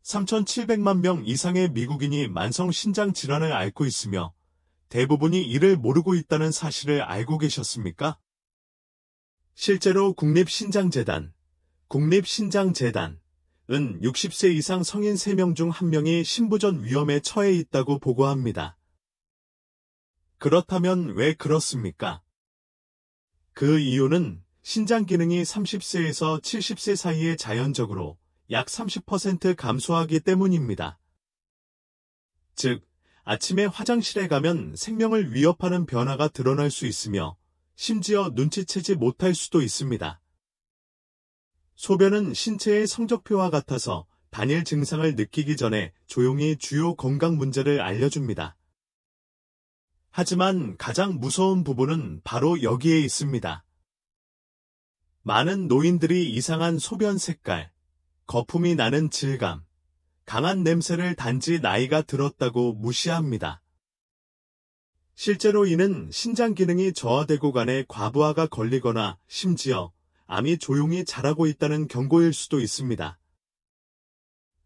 3,700만 명 이상의 미국인이 만성 신장 질환을 앓고 있으며 대부분이 이를 모르고 있다는 사실을 알고 계셨습니까? 실제로 국립신장재단은 60세 이상 성인 3명 중 1명이 신부전 위험에 처해 있다고 보고합니다. 그렇다면 왜 그렇습니까? 그 이유는 신장 기능이 30세에서 70세 사이에 자연적으로 약 30% 감소하기 때문입니다. 즉, 아침에 화장실에 가면 생명을 위협하는 변화가 드러날 수 있으며 심지어 눈치채지 못할 수도 있습니다. 소변은 신체의 성적표와 같아서 단일 증상을 느끼기 전에 조용히 주요 건강 문제를 알려줍니다. 하지만 가장 무서운 부분은 바로 여기에 있습니다. 많은 노인들이 이상한 소변 색깔, 거품이 나는 질감, 강한 냄새를 단지 나이가 들었다고 무시합니다. 실제로 이는 신장 기능이 저하되고 간에 과부하가 걸리거나 심지어 암이 조용히 자라고 있다는 경고일 수도 있습니다.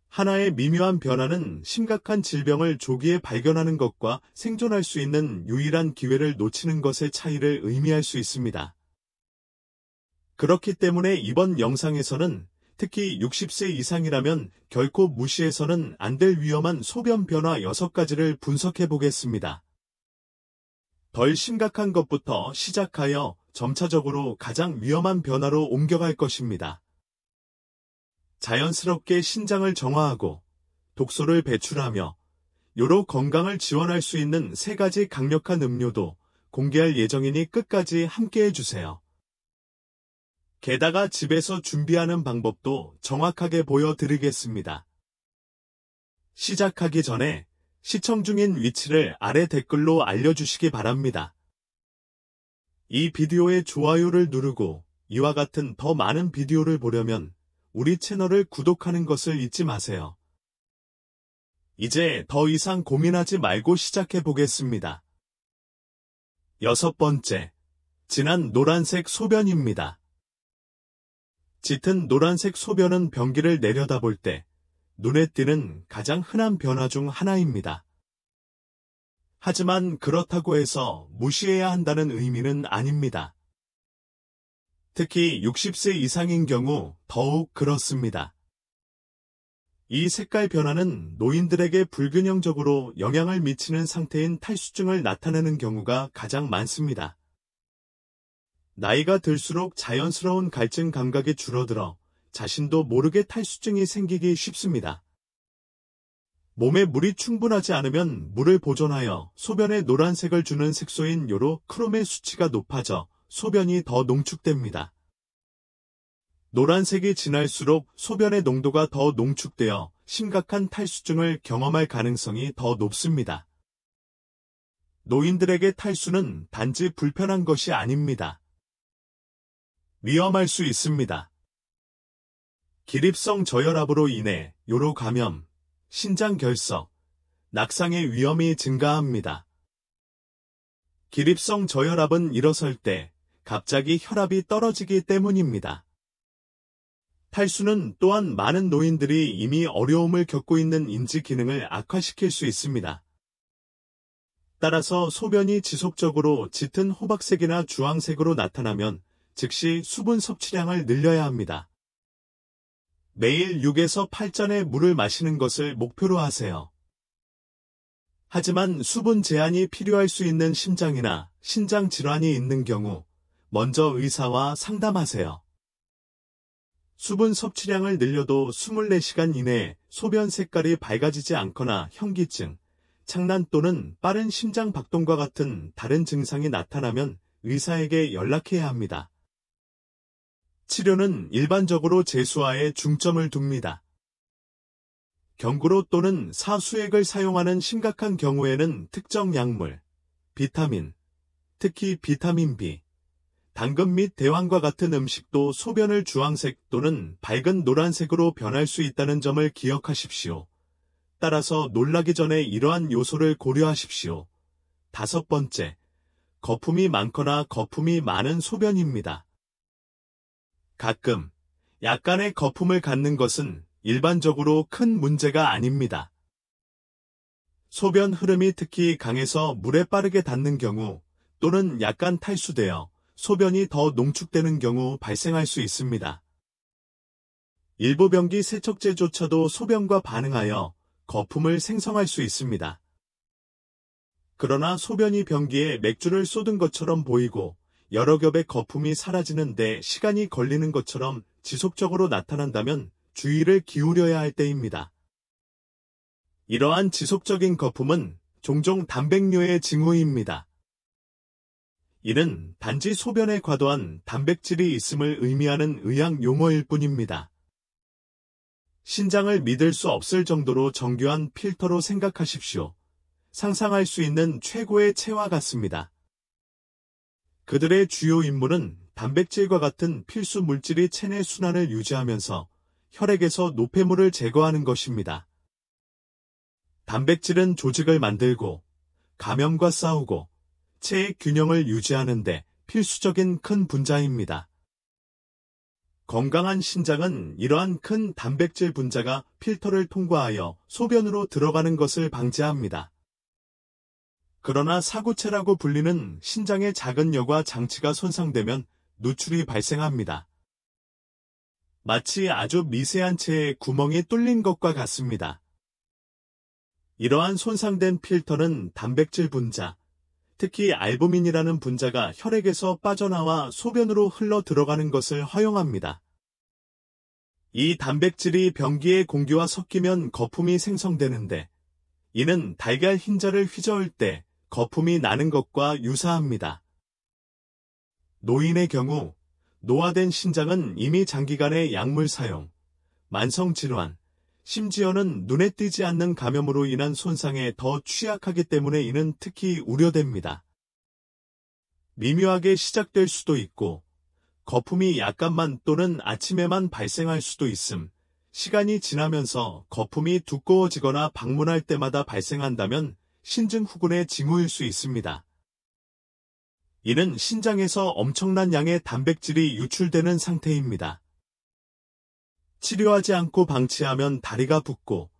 하나의 미묘한 변화는 심각한 질병을 조기에 발견하는 것과 생존할 수 있는 유일한 기회를 놓치는 것의 차이를 의미할 수 있습니다. 그렇기 때문에 이번 영상에서는 특히 60세 이상이라면 결코 무시해서는 안 될 위험한 소변 변화 6가지를 분석해 보겠습니다. 덜 심각한 것부터 시작하여 점차적으로 가장 위험한 변화로 옮겨갈 것입니다. 자연스럽게 신장을 정화하고 독소를 배출하며 요로 건강을 지원할 수 있는 3가지 강력한 음료도 공개할 예정이니 끝까지 함께해 주세요. 게다가 집에서 준비하는 방법도 정확하게 보여드리겠습니다. 시작하기 전에 시청 중인 위치를 아래 댓글로 알려주시기 바랍니다. 이 비디오에 좋아요를 누르고 이와 같은 더 많은 비디오를 보려면 우리 채널을 구독하는 것을 잊지 마세요. 이제 더 이상 고민하지 말고 시작해 보겠습니다. 6번째, 진한 노란색 소변입니다. 짙은 노란색 소변은 변기를 내려다볼 때 눈에 띄는 가장 흔한 변화 중 하나입니다. 하지만 그렇다고 해서 무시해야 한다는 의미는 아닙니다. 특히 60세 이상인 경우 더욱 그렇습니다. 이 색깔 변화는 노인들에게 불균형적으로 영향을 미치는 상태인 탈수증을 나타내는 경우가 가장 많습니다. 나이가 들수록 자연스러운 갈증 감각이 줄어들어 자신도 모르게 탈수증이 생기기 쉽습니다. 몸에 물이 충분하지 않으면 물을 보존하여 소변에 노란색을 주는 색소인 요로 크롬의 수치가 높아져 소변이 더 농축됩니다. 노란색이 진할수록 소변의 농도가 더 농축되어 심각한 탈수증을 경험할 가능성이 더 높습니다. 노인들에게 탈수는 단지 불편한 것이 아닙니다. 위험할 수 있습니다. 기립성 저혈압으로 인해 요로 감염, 신장 결석, 낙상의 위험이 증가합니다. 기립성 저혈압은 일어설 때 갑자기 혈압이 떨어지기 때문입니다. 탈수는 또한 많은 노인들이 이미 어려움을 겪고 있는 인지 기능을 악화시킬 수 있습니다. 따라서 소변이 지속적으로 짙은 호박색이나 주황색으로 나타나면 즉시 수분 섭취량을 늘려야 합니다. 매일 6에서 8잔의 물을 마시는 것을 목표로 하세요. 하지만 수분 제한이 필요할 수 있는 심장이나 신장 질환이 있는 경우 먼저 의사와 상담하세요. 수분 섭취량을 늘려도 24시간 이내에 소변 색깔이 밝아지지 않거나 현기증, 창난 또는 빠른 심장 박동과 같은 다른 증상이 나타나면 의사에게 연락해야 합니다. 치료는 일반적으로 재수화에 중점을 둡니다. 경구로 또는 사수액을 사용하는 심각한 경우에는 특정 약물, 비타민, 특히 비타민 B, 당근 및 대왕과 같은 음식도 소변을 주황색 또는 밝은 노란색으로 변할 수 있다는 점을 기억하십시오. 따라서 놀라기 전에 이러한 요소를 고려하십시오. 5번째, 거품이 많거나 거품이 많은 소변입니다. 가끔 약간의 거품을 갖는 것은 일반적으로 큰 문제가 아닙니다. 소변 흐름이 특히 강해서 물에 빠르게 닿는 경우 또는 약간 탈수되어 소변이 더 농축되는 경우 발생할 수 있습니다. 일부 변기 세척제조차도 소변과 반응하여 거품을 생성할 수 있습니다. 그러나 소변이 변기에 맥주를 쏟은 것처럼 보이고 여러 겹의 거품이 사라지는데 시간이 걸리는 것처럼 지속적으로 나타난다면 주의를 기울여야 할 때입니다. 이러한 지속적인 거품은 종종 단백뇨의 징후입니다. 이는 단지 소변에 과도한 단백질이 있음을 의미하는 의학 용어일 뿐입니다. 신장을 믿을 수 없을 정도로 정교한 필터로 생각하십시오. 상상할 수 있는 최고의 체와 같습니다. 그들의 주요 임무는 단백질과 같은 필수 물질이 체내 순환을 유지하면서 혈액에서 노폐물을 제거하는 것입니다. 단백질은 조직을 만들고 감염과 싸우고 체의 균형을 유지하는 데 필수적인 큰 분자입니다. 건강한 신장은 이러한 큰 단백질 분자가 필터를 통과하여 소변으로 들어가는 것을 방지합니다. 그러나 사구체라고 불리는 신장의 작은 녀과 장치가 손상되면 누출이 발생합니다. 마치 아주 미세한 체에 구멍이 뚫린 것과 같습니다. 이러한 손상된 필터는 단백질 분자, 특히 알부민이라는 분자가 혈액에서 빠져나와 소변으로 흘러 들어가는 것을 허용합니다. 이 단백질이 변기의 공기와 섞이면 거품이 생성되는데 이는 달걀 흰자를 휘저을 때 거품이 나는 것과 유사합니다. 노인의 경우 노화된 신장은 이미 장기간의 약물 사용, 만성질환, 심지어는 눈에 띄지 않는 감염으로 인한 손상에 더 취약하기 때문에 이는 특히 우려됩니다. 미묘하게 시작될 수도 있고 거품이 약간만 또는 아침에만 발생할 수도 있음. 시간이 지나면서 거품이 두꺼워지거나 방문할 때마다 발생한다면 신증 후군의 징후일 수 있습니다. 이는 신장에서 엄청난 양의 단백질이 유출되는 상태입니다. 치료하지 않고 방치하면 다리가 붓고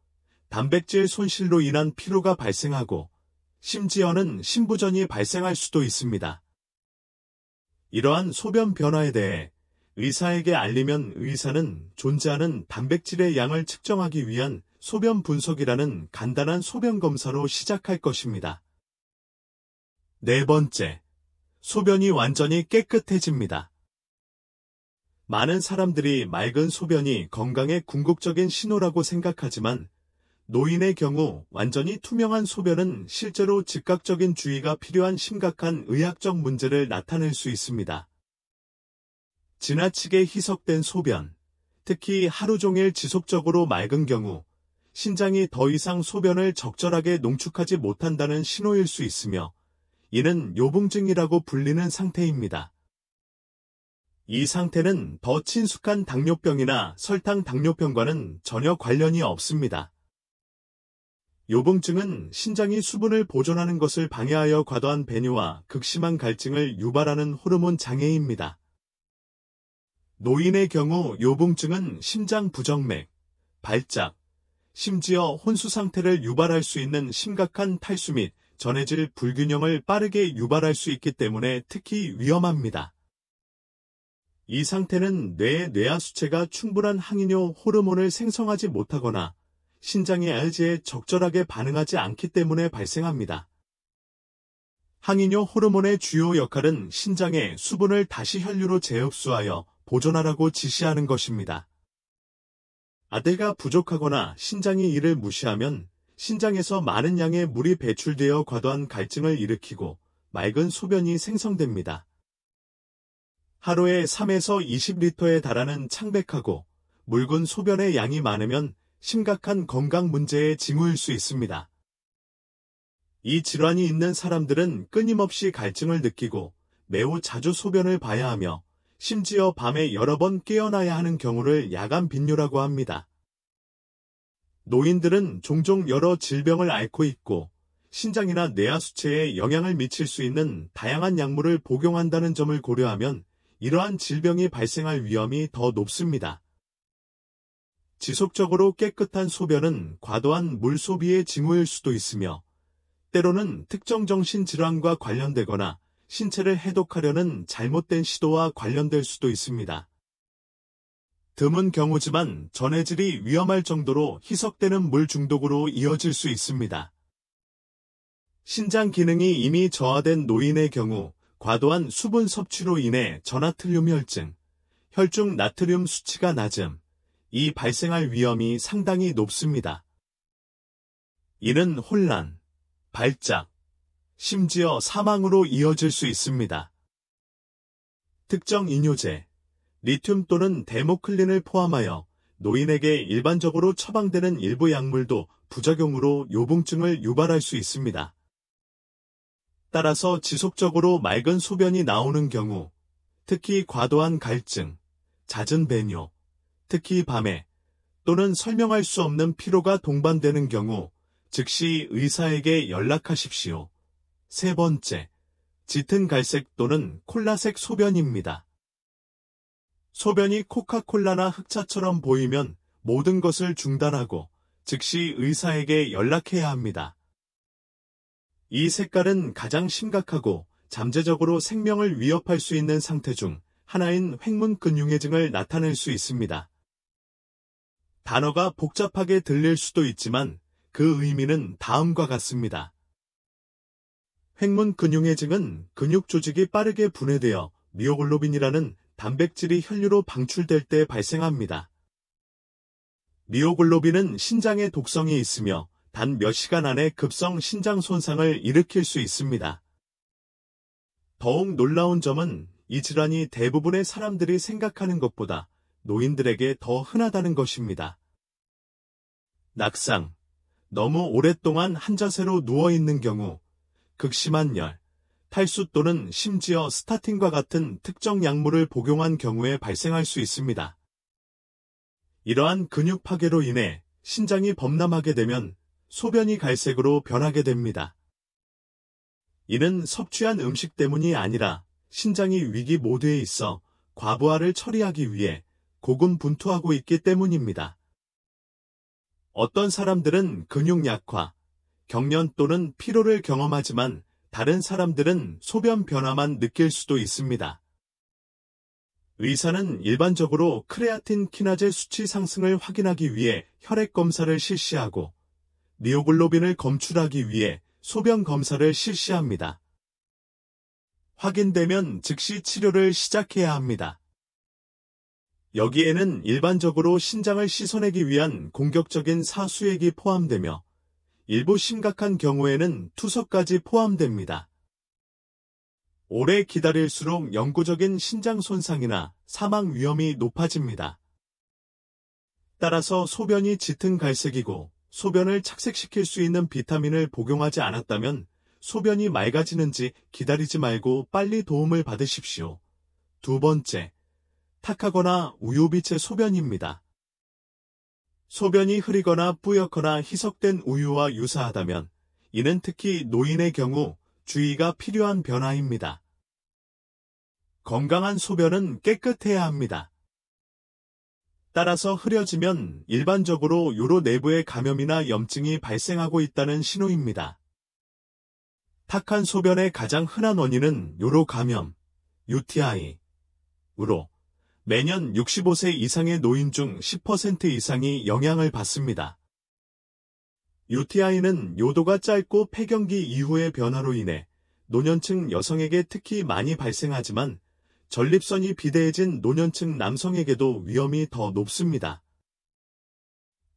단백질 손실로 인한 피로가 발생하고 심지어는 신부전이 발생할 수도 있습니다. 이러한 소변 변화에 대해 의사에게 알리면 의사는 존재하는 단백질의 양을 측정하기 위한 소변 분석이라는 간단한 소변 검사로 시작할 것입니다. 네 번째, 소변이 완전히 깨끗해집니다. 많은 사람들이 맑은 소변이 건강의 궁극적인 신호라고 생각하지만 노인의 경우 완전히 투명한 소변은 실제로 즉각적인 주의가 필요한 심각한 의학적 문제를 나타낼 수 있습니다. 지나치게 희석된 소변, 특히 하루 종일 지속적으로 맑은 경우 신장이 더 이상 소변을 적절하게 농축하지 못한다는 신호일 수 있으며 이는 요붕증이라고 불리는 상태입니다. 이 상태는 더 친숙한 당뇨병이나 설탕 당뇨병과는 전혀 관련이 없습니다. 요붕증은 신장이 수분을 보존하는 것을 방해하여 과도한 배뇨와 극심한 갈증을 유발하는 호르몬 장애입니다. 노인의 경우 요붕증은 심장 부정맥, 발작, 심지어 혼수 상태를 유발할 수 있는 심각한 탈수 및 전해질 불균형을 빠르게 유발할 수 있기 때문에 특히 위험합니다. 이 상태는 뇌의 뇌하수체가 충분한 항이뇨 호르몬을 생성하지 못하거나 신장이 알지에 적절하게 반응하지 않기 때문에 발생합니다. 항이뇨 호르몬의 주요 역할은 신장에 수분을 다시 혈류로 재흡수하여 보존하라고 지시하는 것입니다. 아대가 부족하거나 신장이 이를 무시하면 신장에서 많은 양의 물이 배출되어 과도한 갈증을 일으키고 맑은 소변이 생성됩니다. 하루에 3에서 20리터에 달하는 창백하고 묽은 소변의 양이 많으면 심각한 건강 문제의 징후일 수 있습니다. 이 질환이 있는 사람들은 끊임없이 갈증을 느끼고 매우 자주 소변을 봐야 하며 심지어 밤에 여러 번 깨어나야 하는 경우를 야간 빈뇨라고 합니다. 노인들은 종종 여러 질병을 앓고 있고 신장이나 뇌하수체에 영향을 미칠 수 있는 다양한 약물을 복용한다는 점을 고려하면 이러한 질병이 발생할 위험이 더 높습니다. 지속적으로 깨끗한 소변은 과도한 물 소비의 징후일 수도 있으며, 때로는 특정 정신질환과 관련되거나 신체를 해독하려는 잘못된 시도와 관련될 수도 있습니다. 드문 경우지만 전해질이 위험할 정도로 희석되는 물 중독으로 이어질 수 있습니다. 신장 기능이 이미 저하된 노인의 경우 과도한 수분 섭취로 인해 전하틀륨 혈증, 혈중 나트륨 수치가 낮음, 이 발생할 위험이 상당히 높습니다. 이는 혼란, 발작, 심지어 사망으로 이어질 수 있습니다. 특정 이뇨제, 리튬 또는 데모클린을 포함하여 노인에게 일반적으로 처방되는 일부 약물도 부작용으로 요붕증을 유발할 수 있습니다. 따라서 지속적으로 맑은 소변이 나오는 경우, 특히 과도한 갈증, 잦은 배뇨, 특히 밤에 또는 설명할 수 없는 피로가 동반되는 경우 즉시 의사에게 연락하십시오. 세 번째, 짙은 갈색 또는 콜라색 소변입니다. 소변이 코카콜라나 흑차처럼 보이면 모든 것을 중단하고 즉시 의사에게 연락해야 합니다. 이 색깔은 가장 심각하고 잠재적으로 생명을 위협할 수 있는 상태 중 하나인 횡문근융해증을 나타낼 수 있습니다. 단어가 복잡하게 들릴 수도 있지만 그 의미는 다음과 같습니다. 횡문근융해증은 근육 조직이 빠르게 분해되어 미오글로빈이라는 단백질이 혈류로 방출될 때 발생합니다. 미오글로빈은 신장에 독성이 있으며 단 몇 시간 안에 급성 신장 손상을 일으킬 수 있습니다. 더욱 놀라운 점은 이 질환이 대부분의 사람들이 생각하는 것보다 노인들에게 더 흔하다는 것입니다. 낙상, 너무 오랫동안 한 자세로 누워있는 경우, 극심한 열, 탈수 또는 심지어 스타틴과 같은 특정 약물을 복용한 경우에 발생할 수 있습니다. 이러한 근육 파괴로 인해 신장이 범람하게 되면 소변이 갈색으로 변하게 됩니다. 이는 섭취한 음식 때문이 아니라 신장이 위기 모드에 있어 과부하를 처리하기 위해 고군분투하고 있기 때문입니다. 어떤 사람들은 근육 약화, 경련 또는 피로를 경험하지만 다른 사람들은 소변 변화만 느낄 수도 있습니다. 의사는 일반적으로 크레아틴 키나제 수치 상승을 확인하기 위해 혈액 검사를 실시하고 미오글로빈을 검출하기 위해 소변 검사를 실시합니다. 확인되면 즉시 치료를 시작해야 합니다. 여기에는 일반적으로 신장을 씻어내기 위한 공격적인 사수액이 포함되며 일부 심각한 경우에는 투석까지 포함됩니다. 오래 기다릴수록 영구적인 신장 손상이나 사망 위험이 높아집니다. 따라서 소변이 짙은 갈색이고 소변을 착색시킬 수 있는 비타민을 복용하지 않았다면 소변이 맑아지는지 기다리지 말고 빨리 도움을 받으십시오. 두 번째, 탁하거나 우유빛의 소변입니다. 소변이 흐리거나 뿌옇거나 희석된 우유와 유사하다면 이는 특히 노인의 경우 주의가 필요한 변화입니다. 건강한 소변은 깨끗해야 합니다. 따라서 흐려지면 일반적으로 요로 내부에 감염이나 염증이 발생하고 있다는 신호입니다. 탁한 소변의 가장 흔한 원인은 요로 감염, UTI으로 매년 65세 이상의 노인 중 10% 이상이 영향을 받습니다. UTI는 요도가 짧고 폐경기 이후의 변화로 인해 노년층 여성에게 특히 많이 발생하지만 전립선이 비대해진 노년층 남성에게도 위험이 더 높습니다.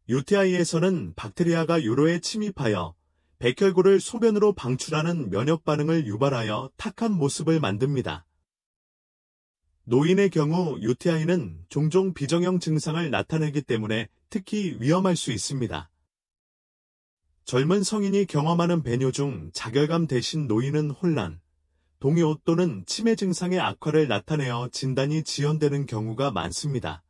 UTI에서는 박테리아가 요로에 침입하여 백혈구를 소변으로 방출하는 면역 반응을 유발하여 탁한 모습을 만듭니다. 노인의 경우 UTI는 종종 비정형 증상을 나타내기 때문에 특히 위험할 수 있습니다. 젊은 성인이 경험하는 배뇨 중 자결감 대신 노인은 혼란, 동요 또는 치매 증상의 악화를 나타내어 진단이 지연되는 경우가 많습니다.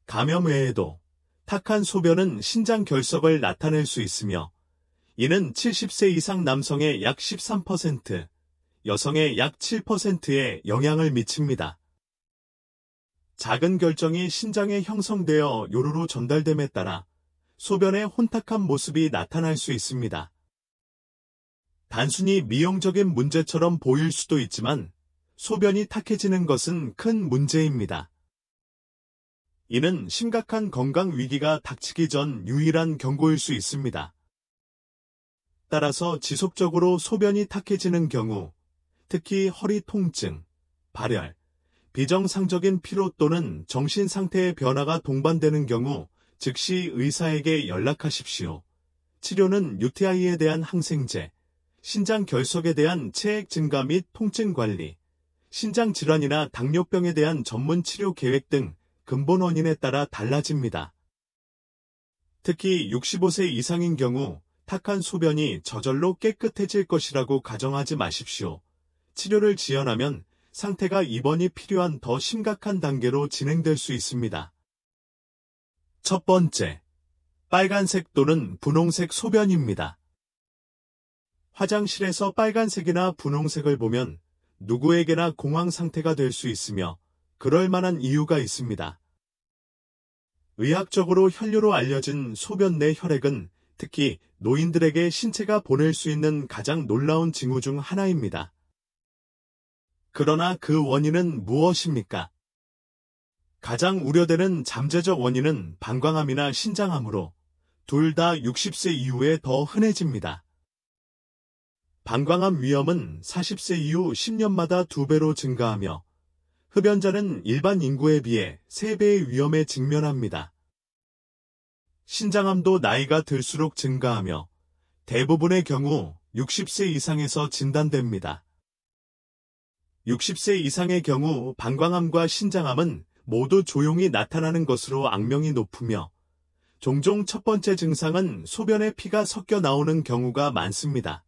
감염 외에도 탁한 소변은 신장 결석을 나타낼 수 있으며 이는 70세 이상 남성의 약 13%, 여성의 약 7%에 영향을 미칩니다. 작은 결정이 신장에 형성되어 요로로 전달됨에 따라 소변의 혼탁한 모습이 나타날 수 있습니다. 단순히 미용적인 문제처럼 보일 수도 있지만 소변이 탁해지는 것은 큰 문제입니다. 이는 심각한 건강 위기가 닥치기 전 유일한 경고일 수 있습니다. 따라서 지속적으로 소변이 탁해지는 경우, 특히 허리 통증, 발열, 비정상적인 피로 또는 정신 상태의 변화가 동반되는 경우 즉시 의사에게 연락하십시오. 치료는 UTI에 대한 항생제, 신장 결석에 대한 체액 증가 및 통증 관리, 신장 질환이나 당뇨병에 대한 전문 치료 계획 등 근본 원인에 따라 달라집니다. 특히 65세 이상인 경우 탁한 소변이 저절로 깨끗해질 것이라고 가정하지 마십시오. 치료를 지연하면 상태가 입원이 필요한 더 심각한 단계로 진행될 수 있습니다. 첫 번째, 빨간색 또는 분홍색 소변입니다. 화장실에서 빨간색이나 분홍색을 보면 누구에게나 공황 상태가 될 수 있으며 그럴 만한 이유가 있습니다. 의학적으로 혈류로 알려진 소변 내 혈액은 특히 노인들에게 신체가 보낼 수 있는 가장 놀라운 징후 중 하나입니다. 그러나 그 원인은 무엇입니까? 가장 우려되는 잠재적 원인은 방광암이나 신장암으로 둘 다 60세 이후에 더 흔해집니다. 방광암 위험은 40세 이후 10년마다 2배로 증가하며 흡연자는 일반 인구에 비해 3배의 위험에 직면합니다. 신장암도 나이가 들수록 증가하며 대부분의 경우 60세 이상에서 진단됩니다. 60세 이상의 경우 방광암과 신장암은 모두 조용히 나타나는 것으로 악명이 높으며 종종 첫 번째 증상은 소변에 피가 섞여 나오는 경우가 많습니다.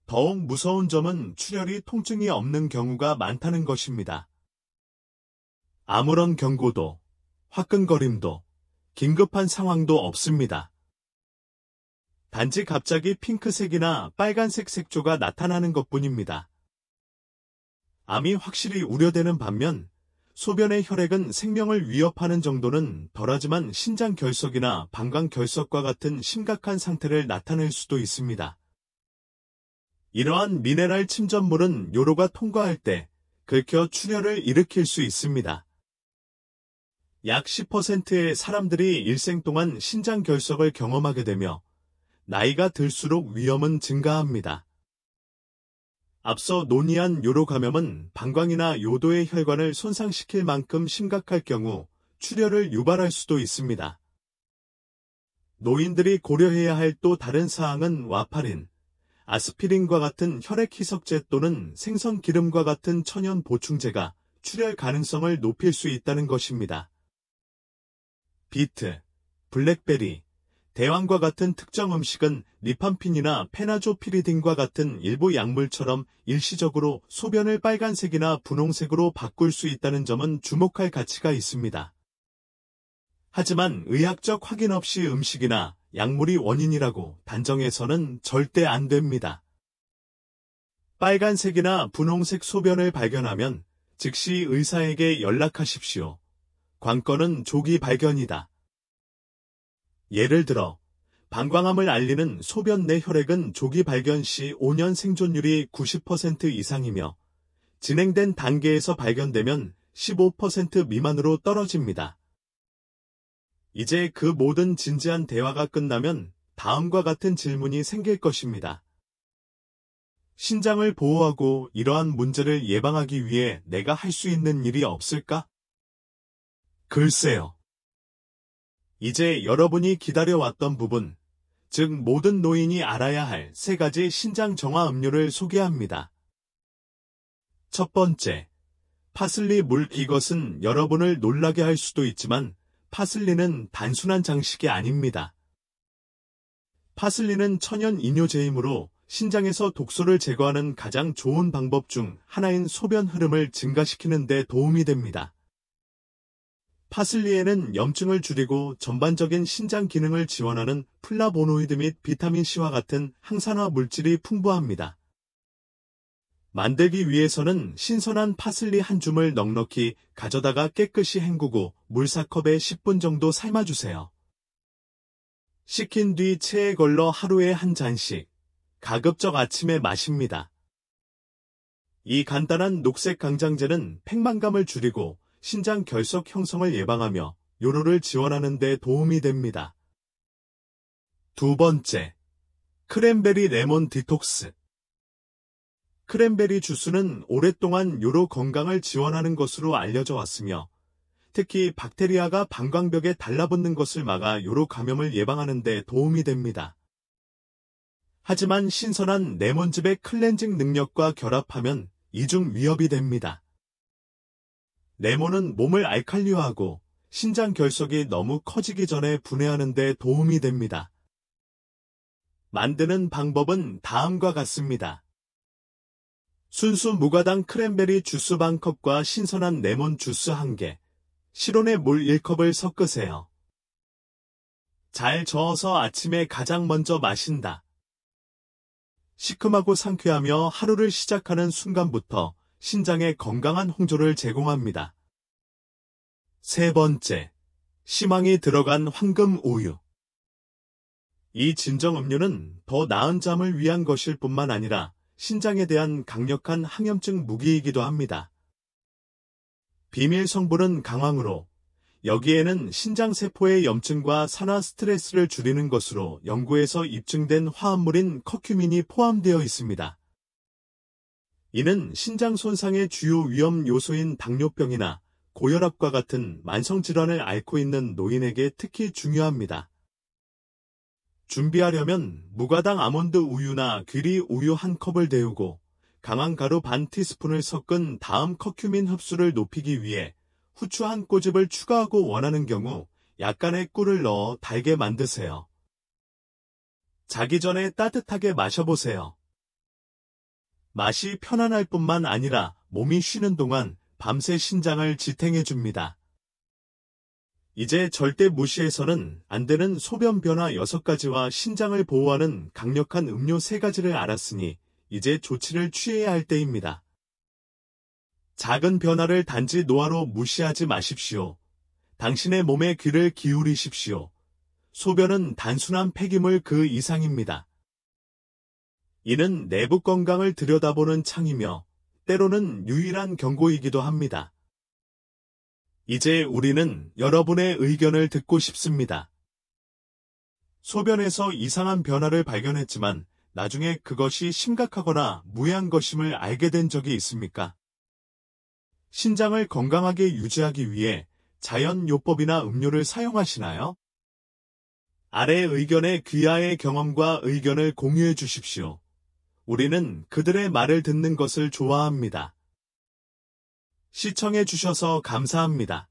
더욱 무서운 점은 출혈이 통증이 없는 경우가 많다는 것입니다. 아무런 경고도, 화끈거림도, 긴급한 상황도 없습니다. 단지 갑자기 핑크색이나 빨간색 색조가 나타나는 것뿐입니다. 암이 확실히 우려되는 반면 소변의 혈액은 생명을 위협하는 정도는 덜하지만 신장 결석이나 방광 결석과 같은 심각한 상태를 나타낼 수도 있습니다. 이러한 미네랄 침전물은 요로가 통과할 때 긁혀 출혈을 일으킬 수 있습니다. 약 10%의 사람들이 일생 동안 신장 결석을 경험하게 되며 나이가 들수록 위험은 증가합니다. 앞서 논의한 요로 감염은 방광이나 요도의 혈관을 손상시킬 만큼 심각할 경우 출혈을 유발할 수도 있습니다. 노인들이 고려해야 할 또 다른 사항은 와파린, 아스피린과 같은 혈액 희석제 또는 생선 기름과 같은 천연 보충제가 출혈 가능성을 높일 수 있다는 것입니다. 비트, 블랙베리, 대왕과 같은 특정 음식은 리팜핀이나 페나조피리딘과 같은 일부 약물처럼 일시적으로 소변을 빨간색이나 분홍색으로 바꿀 수 있다는 점은 주목할 가치가 있습니다. 하지만 의학적 확인 없이 음식이나 약물이 원인이라고 단정해서는 절대 안 됩니다. 빨간색이나 분홍색 소변을 발견하면 즉시 의사에게 연락하십시오. 관건은 조기 발견이다. 예를 들어 방광암을 알리는 소변 내 혈액은 조기 발견 시 5년 생존율이 90% 이상이며 진행된 단계에서 발견되면 15% 미만으로 떨어집니다. 이제 그 모든 진지한 대화가 끝나면 다음과 같은 질문이 생길 것입니다. 신장을 보호하고 이러한 문제를 예방하기 위해 내가 할 수 있는 일이 없을까? 글쎄요. 이제 여러분이 기다려왔던 부분, 즉 모든 노인이 알아야 할 3가지 신장 정화 음료를 소개합니다. 첫 번째, 파슬리 물. 이것은 여러분을 놀라게 할 수도 있지만 파슬리는 단순한 장식이 아닙니다. 파슬리는 천연 이뇨제이므로 신장에서 독소를 제거하는 가장 좋은 방법 중 하나인 소변 흐름을 증가시키는 데 도움이 됩니다. 파슬리에는 염증을 줄이고 전반적인 신장 기능을 지원하는 플라보노이드 및 비타민C와 같은 항산화 물질이 풍부합니다. 만들기 위해서는 신선한 파슬리 한 줌을 넉넉히 가져다가 깨끗이 헹구고 물사컵에 10분 정도 삶아주세요. 식힌 뒤 체에 걸러 하루에 한 잔씩, 가급적 아침에 마십니다. 이 간단한 녹색 강장제는 팽만감을 줄이고 신장 결석 형성을 예방하며 요로를 지원하는 데 도움이 됩니다. 두 번째, 크랜베리 레몬 디톡스. 크랜베리 주스는 오랫동안 요로 건강을 지원하는 것으로 알려져 왔으며 특히 박테리아가 방광벽에 달라붙는 것을 막아 요로 감염을 예방하는 데 도움이 됩니다. 하지만 신선한 레몬즙의 클렌징 능력과 결합하면 이중 위협이 됩니다. 레몬은 몸을 알칼리화하고 신장 결석이 너무 커지기 전에 분해하는 데 도움이 됩니다. 만드는 방법은 다음과 같습니다. 순수 무가당 크랜베리 주스 반컵과 신선한 레몬 주스 1개, 실온에 물 1컵을 섞으세요. 잘 저어서 아침에 가장 먼저 마신다. 시큼하고 상쾌하며 하루를 시작하는 순간부터 신장에 건강한 홍조를 제공합니다. 세 번째, 시망이 들어간 황금 우유. 이 진정 음료는 더 나은 잠을 위한 것일 뿐만 아니라 신장에 대한 강력한 항염증 무기이기도 합니다. 비밀 성분은 강황으로 여기에는 신장세포의 염증과 산화 스트레스를 줄이는 것으로 연구에서 입증된 화합물인 커큐민이 포함되어 있습니다. 이는 신장 손상의 주요 위험 요소인 당뇨병이나 고혈압과 같은 만성질환을 앓고 있는 노인에게 특히 중요합니다. 준비하려면 무가당 아몬드 우유나 귀리 우유 1컵을 데우고 강황 가루 반 티스푼을 섞은 다음 커큐민 흡수를 높이기 위해 후추 한 꼬집을 추가하고 원하는 경우 약간의 꿀을 넣어 달게 만드세요. 자기 전에 따뜻하게 마셔보세요. 맛이 편안할 뿐만 아니라 몸이 쉬는 동안 밤새 신장을 지탱해줍니다. 이제 절대 무시해서는 안 되는 소변 변화 6가지와 신장을 보호하는 강력한 음료 3가지를 알았으니 이제 조치를 취해야 할 때입니다. 작은 변화를 단지 노화로 무시하지 마십시오. 당신의 몸에 귀를 기울이십시오. 소변은 단순한 폐기물 그 이상입니다. 이는 내부 건강을 들여다보는 창이며 때로는 유일한 경고이기도 합니다. 이제 우리는 여러분의 의견을 듣고 싶습니다. 소변에서 이상한 변화를 발견했지만 나중에 그것이 심각하거나 무해한 것임을 알게 된 적이 있습니까? 신장을 건강하게 유지하기 위해 자연요법이나 음료를 사용하시나요? 아래 의견에 귀하의 경험과 의견을 공유해 주십시오. 우리는 그들의 말을 듣는 것을 좋아합니다. 시청해 주셔서 감사합니다.